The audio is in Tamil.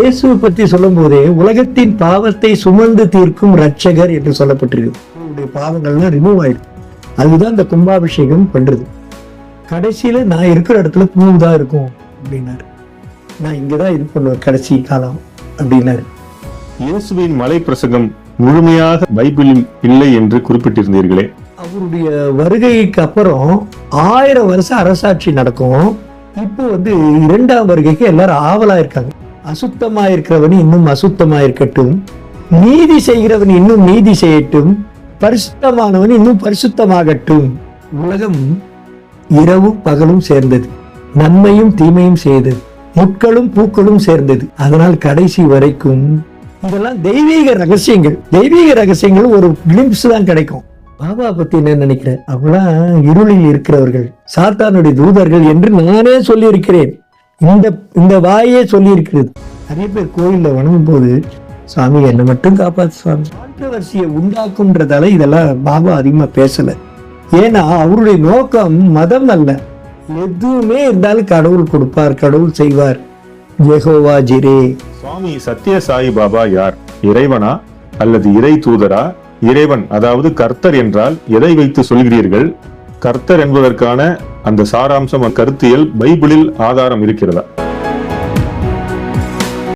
இயேசுவை பற்றி சொல்லும் போதே உலகத்தின் பாவத்தை சுமந்து தீர்க்கும் ரட்சகர் என்று சொல்லப்பட்டிருக்கு. உங்களுடைய பாவங்கள்லாம் ரிமூவ் ஆயிடும். அதுதான் இந்த கும்பாபிஷேகம் பண்றது. கடைசியில நான் இருக்கிற இடத்துல பூதான் இருக்கும் அப்படின்னாரு. நான் இங்கதான் இது பண்ணுவேன் கடைசி காலம் அப்படின்னாரு. இயேசுவின் மலை பிரசங்கம் முழுமையாக பைபிளில் இல்லை என்று குறிப்பிட்டிருந்தீர்களே. அவருடைய வருகைக்கு அப்புறம் 1000 வருஷம் அரசாட்சி நடக்கும். இப்போ 2ஆம் வருகைக்கு எல்லாரும் ஆவலா இருக்காங்க. அசுத்தமா இருக்கிறவன் இன்னும் அசுத்தமா இருக்கட்டும், நீதி செய்கிறவன் இன்னும் நீதி செய்யட்டும், பரிசுத்தமானவன் இன்னும் பரிசுத்தமாகட்டும். உலகம் இரவும் பகலும் சேர்ந்தது, நன்மையும் தீமையும் செய்தது, முட்களும் பூக்களும் சேர்ந்தது. அதனால் கடைசி வரைக்கும் இதெல்லாம் தெய்வீக ரகசியங்கள். தெய்வீக ரகசியங்கள் ஒரு கிளிம்ஸ் தான் கிடைக்கும். பாபா பத்தி என்ன நினைக்கிற? அவெல்லாம் இருளில் இருக்கிறவர்கள், சாத்தானுடைய தூதர்கள் என்று நானே சொல்லி இருக்கிறேன். இந்த வாயே சொல்லி இருக்கிறது. நிறைய பேர் கோயில்ல வணங்கும் போது, சுவாமி என்னை மட்டும் காப்பாத்து சுவாமி, கான்ட்ரவர்சியை உண்டாக்கும்ன்றதால இதெல்லாம் பாபா அதிகமா பேசல. ஏன்னா அவருடைய நோக்கம் மதம் அல்ல. எதுவுமே இருந்தாலும் கடவுள் கொடுப்பார், கடவுள் செய்வார். யெகோவா ஜிரே. சுவாமி சத்ய சாய் பாபா யார்? இறைவனா அல்லது இறை தூதரா? இறைவன் அதாவது கர்த்தர் என்றால் எதை வைத்து சொல்கிறீர்கள்? கர்த்தர் என்பதற்கான அந்த சாராம்சம் கருத்தியல் பைபிளில் ஆதாரம் இருக்கிறதா?